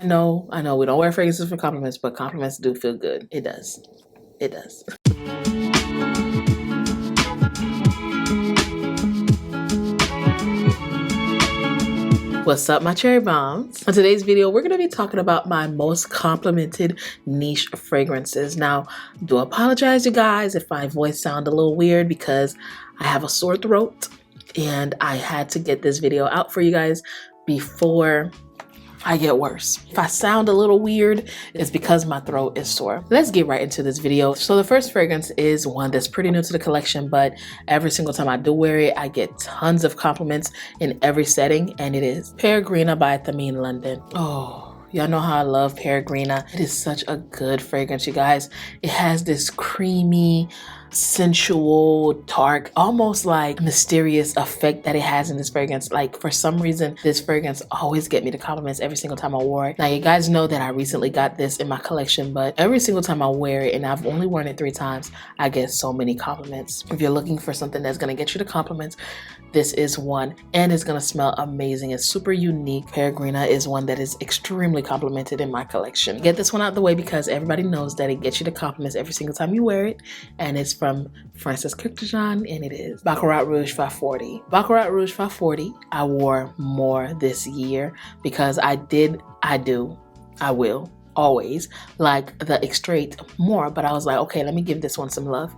I know we don't wear fragrances for compliments, but compliments do feel good. It does. It does. What's up, my cherry bombs? On today's video, we're going to be talking about my most complimented niche fragrances. Now, do apologize, you guys, if my voice sounds a little weird because I have a sore throat and I had to get this video out for you guys before I get worse. If I sound a little weird, it's because my throat is sore. Let's get right into this video. So the first fragrance is one that's pretty new to the collection, but every single time I do wear it, I get tons of compliments in every setting, and it is Peregrina by Thameen London. Oh, y'all know how I love Peregrina. It is such a good fragrance, you guys. It has this creamy, sensual, dark, almost like mysterious effect that it has in this fragrance. Like, for some reason, this fragrance always get me the compliments every single time I wore it. Now, you guys know that I recently got this in my collection, but every single time I wear it, and I've only worn it 3 times, I get so many compliments. If you're looking for something that's gonna get you the compliments, this is one, and it's gonna smell amazing. It's super unique. Peregrina is one that is extremely complimented in my collection. Get this one out the way because everybody knows that it gets you the compliments every single time you wear it, and it's from Francis Kurkdjian, and it is Baccarat Rouge 540. Baccarat Rouge 540, I wore more this year because I will always like the extrait more, but I was like, okay, let me give this one some love.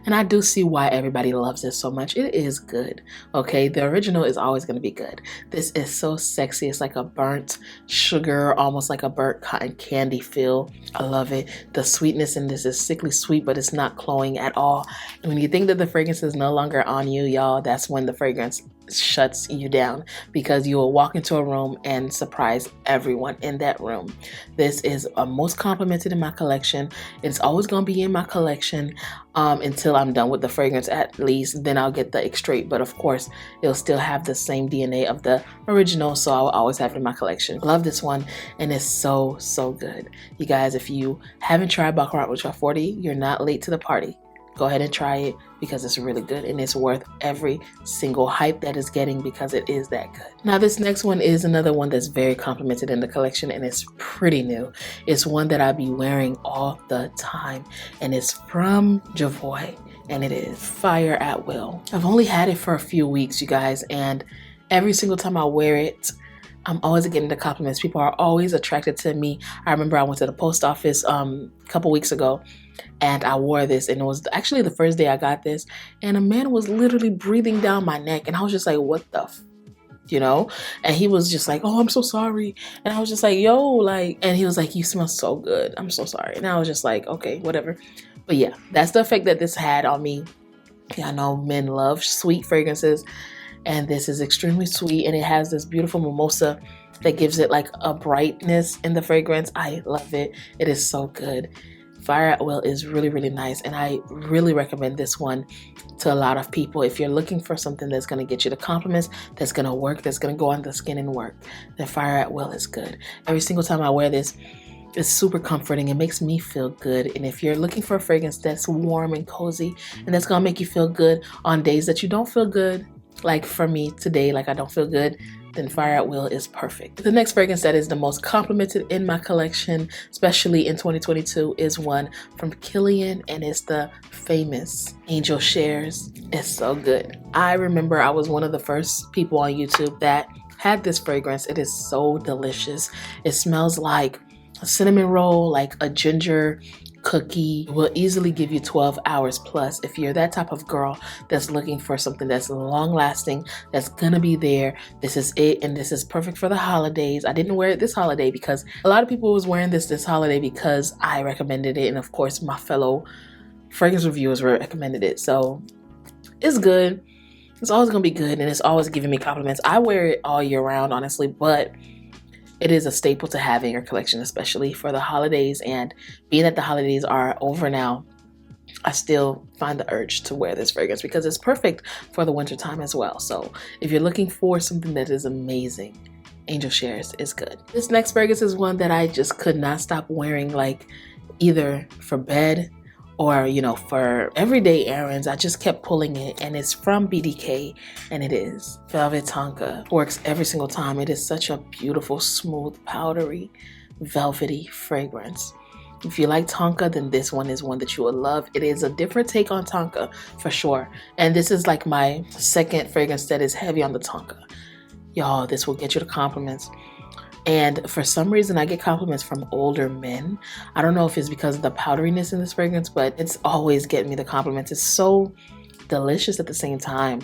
And I do see why everybody loves this so much. It is good, okay? The original is always going to be good. This is so sexy. It's like a burnt sugar, almost like a burnt cotton candy feel. I love it. The sweetness in this is sickly sweet, but it's not cloying at all. And when you think that the fragrance is no longer on you, y'all, that's when the fragrance shuts you down, because you will walk into a room and surprise everyone in that room. This is most complimented in my collection. It's always going to be in my collection until I'm done with the fragrance, at least. Then I'll get the extrait, but of course it'll still have the same DNA of the original, so I'll always have it in my collection. Love this one, and it's so good. You guys, if you haven't tried Baccarat Rouge 540, you're not late to the party. Go ahead and try it because it's really good, and it's worth every single hype that it's getting because it is that good. Now, this next one is another one that's very complimented in the collection, and it's pretty new. It's one that I be wearing all the time, and it's from Javoy, and it is Fire at Will. I've only had it for a few weeks, you guys, and every single time I wear it, I'm always getting the compliments. People are always attracted to me. I remember I went to the post office a couple weeks ago, and I wore this, and it was actually the first day I got this, and a man was literally breathing down my neck, and I was just like, what the you know? And he was just like, oh, I'm so sorry. And I was just like, yo, like, and he was like, you smell so good. I'm so sorry. And I was just like, okay, whatever. But yeah, that's the effect that this had on me. Yeah, I know men love sweet fragrances, and this is extremely sweet, and it has this beautiful mimosa that gives it like a brightness in the fragrance. I love it. It is so good. Fire at Will is really nice, and I really recommend this one to a lot of people. If you're looking for something that's going to get you the compliments, that's going to work, that's going to go on the skin and work, then Fire at Will is good. Every single time I wear this, it's super comforting. It makes me feel good. And if you're looking for a fragrance that's warm and cozy and that's going to make you feel good on days that you don't feel good, like for me today, like I don't feel good, then Fire at Will is perfect. The next fragrance that is the most complimented in my collection, especially in 2022, is one from Kilian, and it's the famous Angel Shares. It's so good. I remember I was one of the first people on YouTube that had this fragrance. It is so delicious. It smells like a cinnamon roll, like a ginger cookie. Will easily give you 12 hours plus. If you're that type of girl that's looking for something that's long lasting, that's gonna be there, this is it. And this is perfect for the holidays. I didn't wear it this holiday because a lot of people was wearing this holiday because I recommended it, and of course my fellow fragrance reviewers recommended it. So it's good. It's always gonna be good, and it's always giving me compliments. I wear it all year round, honestly, but it is a staple to have in your collection, especially for the holidays. And being that the holidays are over now, I still find the urge to wear this fragrance because it's perfect for the winter time as well. So if you're looking for something that is amazing, Angel Shares is good. This next fragrance is one that I just could not stop wearing, like either for bed or, you know, for everyday errands. I just kept pulling it, and it's from BDK, and it is Velvet Tonka. Works every single time. It is such a beautiful, smooth, powdery velvety fragrance. If you like Tonka, then this one is one that you will love. It is a different take on Tonka for sure. And this is like my second fragrance that is heavy on the Tonka. Y'all, this will get you the compliments. And for some reason, I get compliments from older men. I don't know if it's because of the powderiness in this fragrance, but it's always getting me the compliments. It's so delicious at the same time.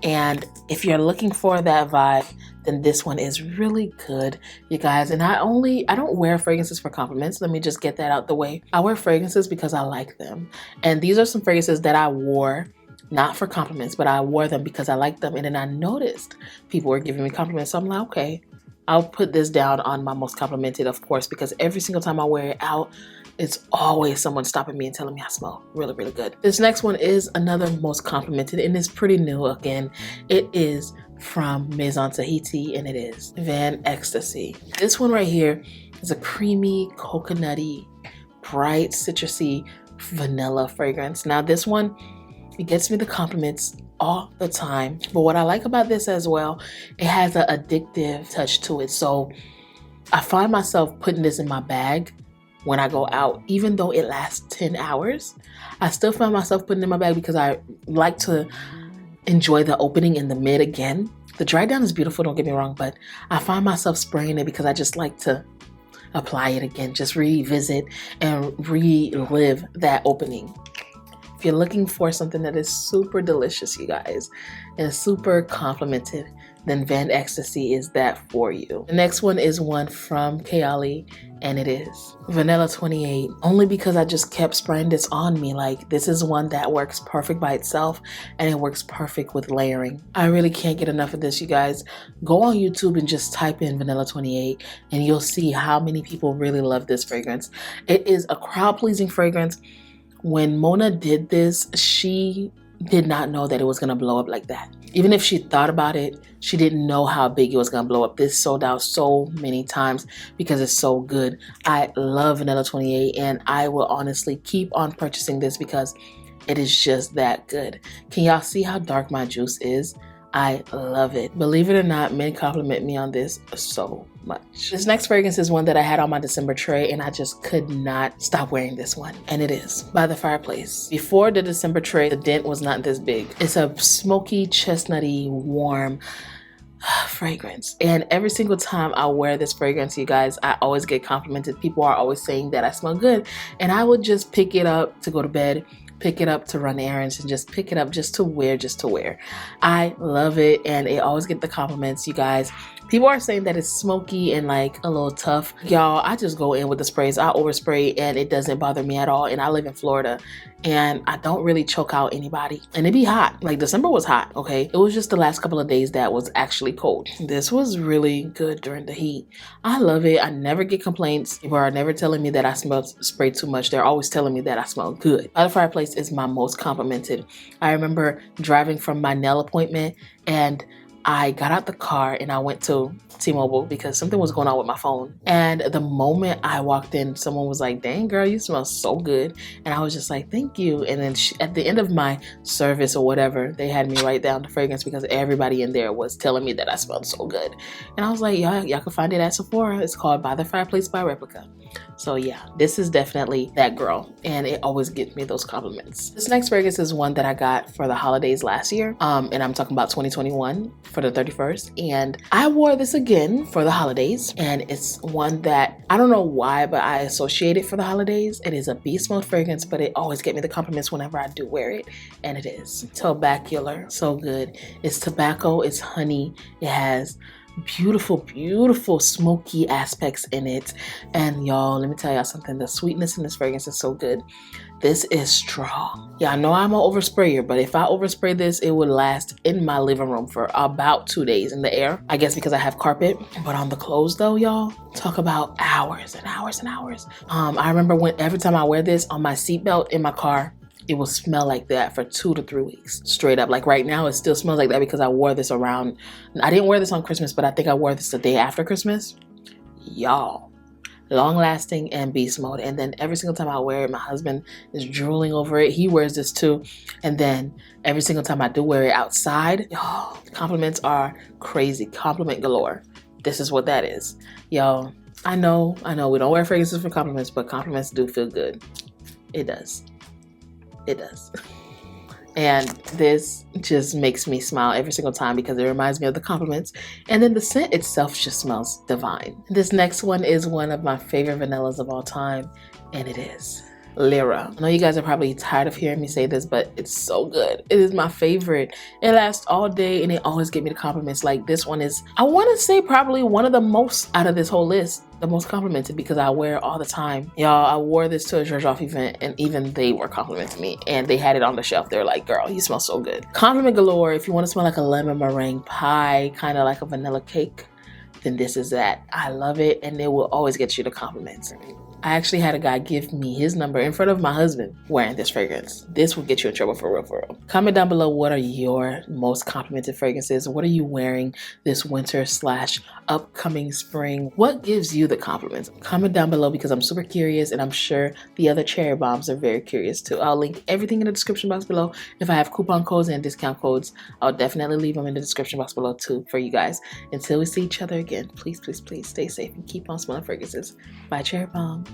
And if you're looking for that vibe, then this one is really good, you guys. And I don't wear fragrances for compliments. Let me just get that out the way. I wear fragrances because I like them. And these are some fragrances that I wore not for compliments, but I wore them because I liked them. And then I noticed people were giving me compliments. So I'm like, okay, I'll put this down on my most complimented, of course, because every single time I wear it out, it's always someone stopping me and telling me I smell really, really good. This next one is another most complimented, and it's pretty new again. It is from Maison Tahiti, and it is Ecstasy. This one right here is a creamy, coconutty, bright, citrusy vanilla fragrance. Now this one, it gets me the compliments all the time. But what I like about this as well, it has an addictive touch to it. So I find myself putting this in my bag when I go out, even though it lasts 10 hours, I still find myself putting it in my bag because I like to enjoy the opening in the mid again. The dry down is beautiful, don't get me wrong, but I find myself spraying it because I just like to apply it again, just revisit and relive that opening. If you're looking for something that is super delicious, you guys, and super complimented, then Ecstasy is that for you. The next one is one from Chaoli, and it is Vanilla 28. Only because I just kept spraying this on me. Like, this is one that works perfect by itself, and it works perfect with layering. I really can't get enough of this, you guys. Go on YouTube and just type in Vanilla 28, and you'll see how many people really love this fragrance. It is a crowd-pleasing fragrance. When Mona did this, she did not know that it was going to blow up like that. Even if she thought about it, she didn't know how big it was going to blow up. This sold out so many times because it's so good. I love Vanilla 28, and I will honestly keep on purchasing this because it is just that good. Can y'all see how dark my juice is? I love it. Believe it or not, men compliment me on this so much. This next fragrance is one that I had on my December tray, and I just could not stop wearing this one. And it is by the Fireplace. Before the December tray, the dent was not this big. It's a smoky, chestnutty, warm fragrance. And every single time I wear this fragrance, you guys, I always get complimented. People are always saying that I smell good. And I would just pick it up to go to bed, pick it up to run errands, and just pick it up just to wear. I love it, and it always get the compliments, you guys. People are saying that it's smoky and like a little tough. Y'all, I just go in with the sprays. I overspray and it doesn't bother me at all. And I live in Florida and I don't really choke out anybody. And it be hot. Like December was hot, okay? It was just the last couple of days that was actually cold. This was really good during the heat. I love it. I never get complaints. People are never telling me that I spray too much. They're always telling me that I smell good. The Fireplace is my most complimented. I remember driving from my nail appointment, and I got out the car and I went to T-Mobile because something was going on with my phone. And the moment I walked in, someone was like, "Dang girl, you smell so good." And I was just like, "Thank you." And then at the end of my service or whatever, they had me write down the fragrance because everybody in there was telling me that I smelled so good. And I was like, y'all can find it at Sephora. It's called By the Fireplace by Replica. So yeah, this is definitely that girl, and it always gives me those compliments. This next fragrance is one that I got for the holidays last year, and I'm talking about 2021 for the 31st, and I wore this again for the holidays, and it's one that I don't know why, but I associate it for the holidays. It is a beast mode fragrance, but it always gets me the compliments whenever I do wear it, and it is Tobacular. So good. It's tobacco, it's honey, it has beautiful smoky aspects in it. And y'all, let me tell y'all something, the sweetness in this fragrance is so good. This is strong. Yeah, I know I'm an oversprayer, but if I overspray this, it would last in my living room for about 2 days in the air. I guess because I have carpet, but on the clothes though, y'all, talk about hours and hours and hours. I remember every time I wear this on my seatbelt in my car, it will smell like that for 2 to 3 weeks straight up. Like right now, it still smells like that because I wore this around, I didn't wear this on Christmas, but I think I wore this the day after Christmas. Y'all, long lasting and beast mode. And then every single time I wear it, my husband is drooling over it. He wears this too. And then every single time I do wear it outside, y'all, compliments are crazy. Compliment galore. This is what that is. Y'all, I know, we don't wear fragrances for compliments, but compliments do feel good. It does. It does. And this just makes me smile every single time because it reminds me of the compliments. And then the scent itself just smells divine. This next one is one of my favorite vanillas of all time, and it is Lira. I know you guys are probably tired of hearing me say this, but it's so good. It is my favorite. It lasts all day and it always gives me the compliments. Like this one is, I want to say probably one of the most out of this whole list, the most complimented because I wear it all the time. Y'all, I wore this to a Gurrlll event and even they were complimenting me and they had it on the shelf. They're like, girl, you smell so good. Compliment galore. If you want to smell like a lemon meringue pie, kind of like a vanilla cake, then this is that. I love it and it will always get you the compliments. I actually had a guy give me his number in front of my husband wearing this fragrance. This will get you in trouble for real, for real. Comment down below, what are your most complimented fragrances? What are you wearing this winter / upcoming spring? What gives you the compliments? Comment down below because I'm super curious and I'm sure the other cherry bombs are very curious too. I'll link everything in the description box below. If I have coupon codes and discount codes, I'll definitely leave them in the description box below too for you guys. Until we see each other again, please, please, please stay safe and keep on smelling fragrances. Bye, cherry bombs.